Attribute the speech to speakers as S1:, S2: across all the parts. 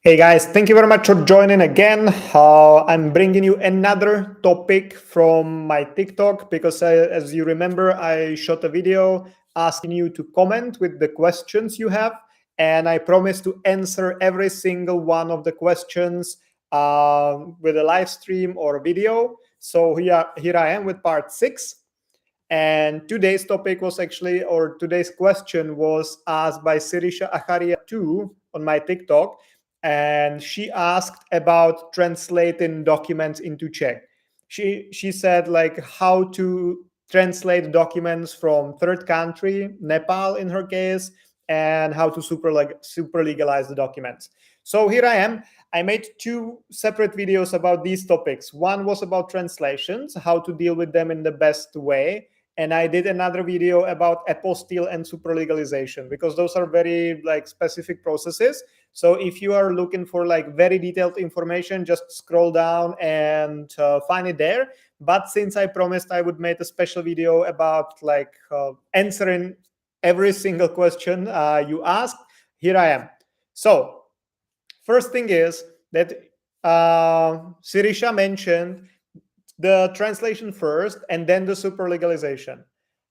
S1: Hey guys, thank you very much for joining again. I'm bringing you another topic from my TikTok because as you remember, I shot a video asking you to comment with the questions you have, and I promise to answer every single one of the questions with a live stream or a video. So here I am with part 6. And today's topic was today's question was asked by Sirisha Acharia 2 on my TikTok. And she asked about translating documents into Czech. She said like how to translate documents from third country, Nepal in her case, and how to super legalize the documents. So here I am. I made 2 separate videos about these topics. One was about translations, how to deal with them in the best way. And I did another video about apostille and superlegalization because those are very specific processes. So if you are looking for very detailed information, just scroll down and find it there. But since I promised I would make a special video about answering every single question you asked, here I am. So first thing is that Sirisha mentioned the translation first and then the super legalization.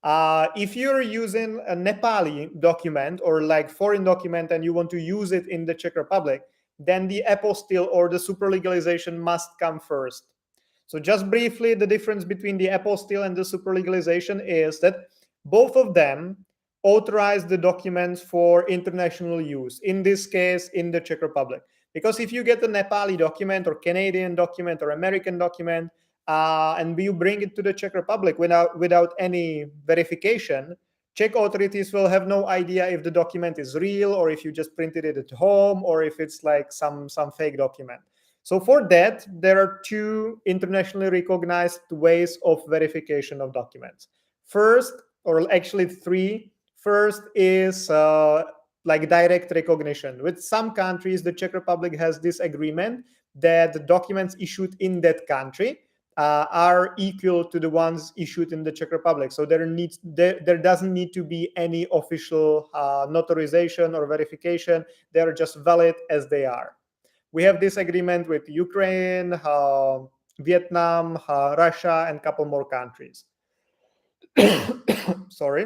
S1: If you're using a Nepali document or foreign document and you want to use it in the Czech Republic, then the apostille or the super legalization must come first. So just briefly, the difference between the apostille and the super legalization is that both of them authorize the documents for international use, in this case, in the Czech Republic. Because if you get a Nepali document or Canadian document or American document, and you bring it to the Czech Republic without any verification, Czech authorities will have no idea if the document is real or if you just printed it at home or if it's some fake document. So for that, there are 2 internationally recognized ways of verification of documents. First, or actually 3. First is direct recognition. With some countries, the Czech Republic has this agreement that the documents issued in that country are equal to the ones issued in the Czech Republic. So there doesn't need to be any official notarization or verification. They are just valid as they are. We have this agreement with Ukraine, Vietnam, Russia, and a couple more countries. Sorry.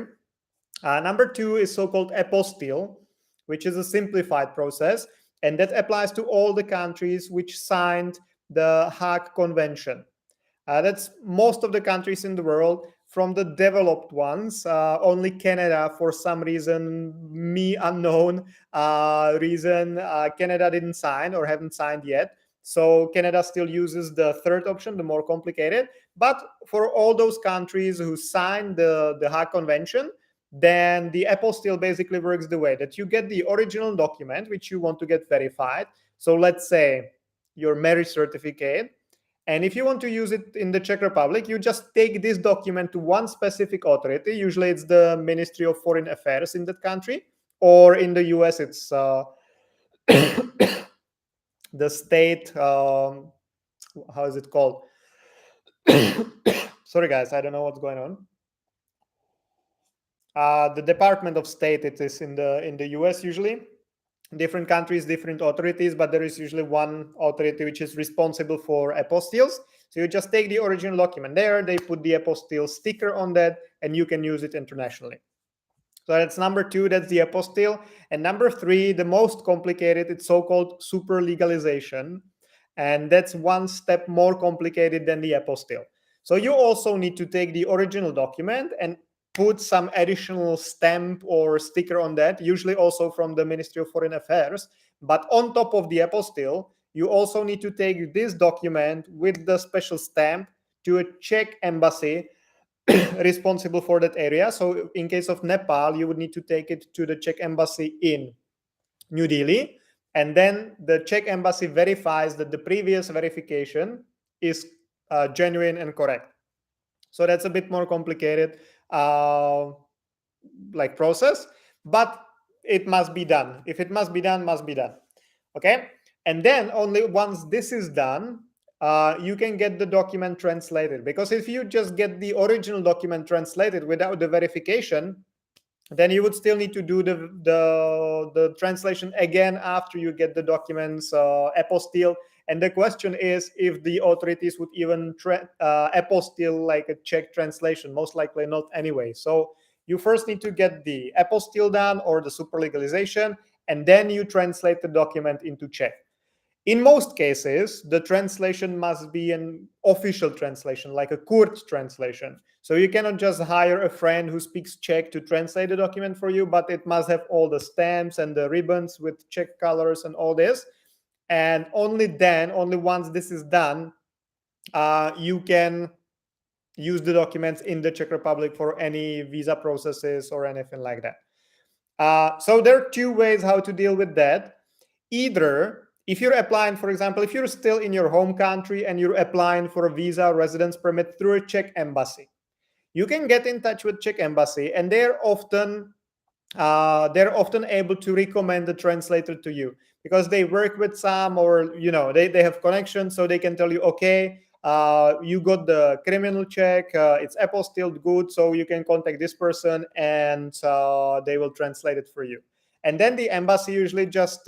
S1: Number 2 is so-called apostille, which is a simplified process, and that applies to all the countries which signed the Hague Convention. That's most of the countries in the world. From the developed ones, only Canada, for some reason, unknown reason, Canada didn't sign or haven't signed yet. So Canada still uses the third option, the more complicated. But for all those countries who signed the Hague Convention, then the apostille basically works the way that you get the original document which you want to get verified. So let's say your marriage certificate. And if you want to use it in the Czech Republic, you just take this document to one specific authority. Usually it's the Ministry of Foreign Affairs in that country, or in the US, it's the state, how is it called? Sorry, guys, I don't know what's going on. The Department of State, it is in the US usually. Different countries, different authorities, but there is usually one authority which is responsible for apostilles. So you just take the original document there, they put the apostille sticker on that, and you can use it internationally. So that's number 2, that's the apostille. And number 3, the most complicated, it's so-called super legalization. And that's one step more complicated than the apostille. So you also need to take the original document and put some additional stamp or sticker on that, usually also from the Ministry of Foreign Affairs. But on top of the apostille, you also need to take this document with the special stamp to a Czech embassy responsible for that area. So in case of Nepal, you would need to take it to the Czech embassy in New Delhi. And then the Czech embassy verifies that the previous verification is genuine and correct. So that's a bit more complicated process, but it must be done. If it must be done, must be done. Okay. And then only once this is done, you can get the document translated. Because if you just get the original document translated without the verification, then you would still need to do the translation again after you get the documents apostille. And the question is if the authorities would even apostille like a Czech translation. Most likely not anyway. So you first need to get the apostille done or the superlegalization, and then you translate the document into Czech. In most cases, the translation must be an official translation, like a court translation. So you cannot just hire a friend who speaks Czech to translate the document for you, but it must have all the stamps and the ribbons with Czech colors and all this. And only then, only once this is done, you can use the documents in the Czech Republic for any visa processes or anything like that. So there are two ways how to deal with that. Either if you're applying, for example, if you're still in your home country and you're applying for a visa residence permit through a Czech embassy, you can get in touch with Czech embassy, and they're often able to recommend the translator to you because they work with some, or they have connections, so they can tell you, okay, you got the criminal check, it's apostilled, good, so you can contact this person and they will translate it for you. And then the embassy usually just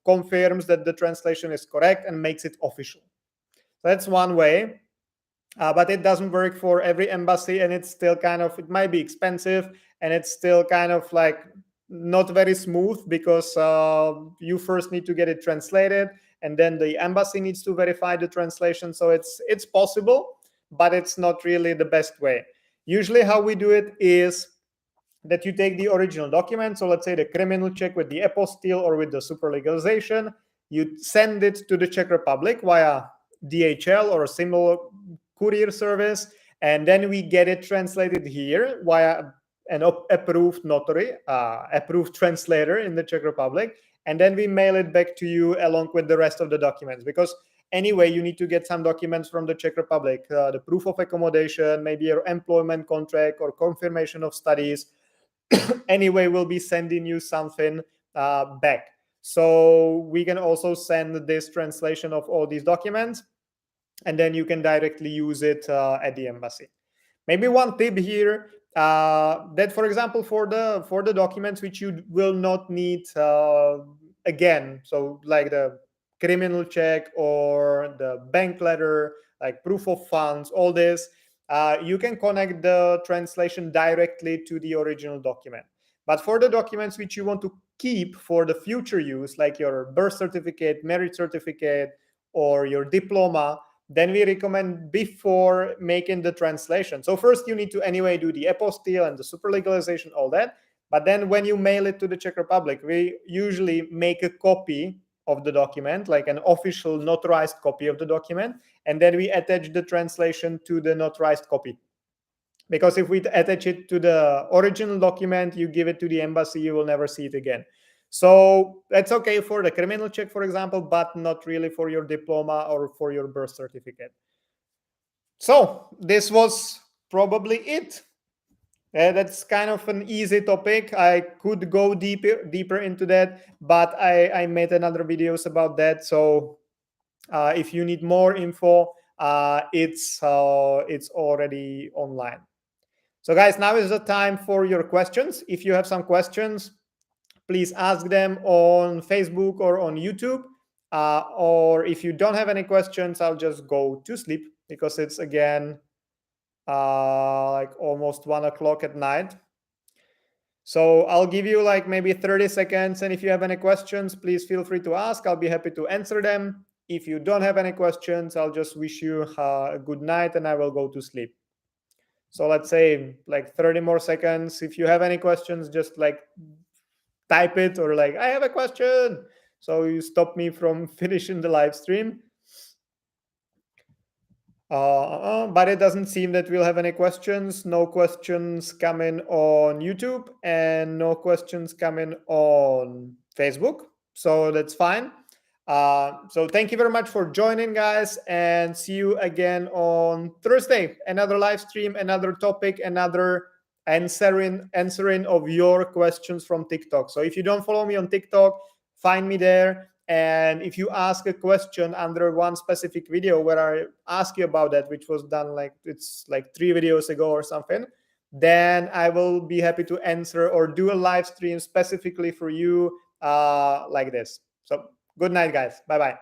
S1: confirms that the translation is correct and makes it official. So that's one way. But it doesn't work for every embassy, and it's still it might be expensive, and it's still kind of like not very smooth because you first need to get it translated, and then the embassy needs to verify the translation. So it's possible, but it's not really the best way. Usually how we do it is that you take the original document, so let's say the criminal check with the apostille or with the superlegalization, you send it to the Czech Republic via DHL or a similar courier service, and then we get it translated here via an approved notary, approved translator in the Czech Republic, and then we mail it back to you along with the rest of the documents, because anyway, you need to get some documents from the Czech Republic, the proof of accommodation, maybe your employment contract or confirmation of studies. Anyway, we'll be sending you something back. So we can also send this translation of all these documents, and then you can directly use it at the embassy. Maybe one tip here, that for example, for the documents which you will not need again, so like the criminal check or the bank letter, like proof of funds, all this, you can connect the translation directly to the original document. But for the documents which you want to keep for the future use, like your birth certificate, marriage certificate, or your diploma, then we recommend before making the translation. So first you need to anyway do the apostille and the superlegalization, all that. But then when you mail it to the Czech Republic, we usually make a copy of the document, like an official notarized copy of the document, and then we attach the translation to the notarized copy. Because if we attach it to the original document, you give it to the embassy, you will never see it again. So that's okay for the criminal check, for example, but not really for your diploma or for your birth certificate. So this was probably it. That's kind of an easy topic. I could go deeper into that, but I made another videos about that. So if you need more info, it's already online. So guys, now is the time for your questions. If you have some questions, please ask them on Facebook or on YouTube. Or if you don't have any questions, I'll just go to sleep because it's again like almost 1 o'clock at night. So I'll give you like maybe 30 seconds. And if you have any questions, please feel free to ask. I'll be happy to answer them. If you don't have any questions, I'll just wish you a good night and I will go to sleep. So let's say like 30 more seconds. If you have any questions, just like type it or like, I have a question. So you stop me from finishing the live stream. But it doesn't seem that we'll have any questions. No questions coming on YouTube and no questions coming on Facebook. So that's fine. So thank you very much for joining, guys, and see you again on Thursday. Another live stream, another topic, another answering of your questions from TikTok. So if you don't follow me on TikTok, find me there. And if you ask a question under one specific video where I ask you about that, which was done like it's like 3 videos ago or something, then I will be happy to answer or do a live stream specifically for you like this. So good night, guys. Bye-bye.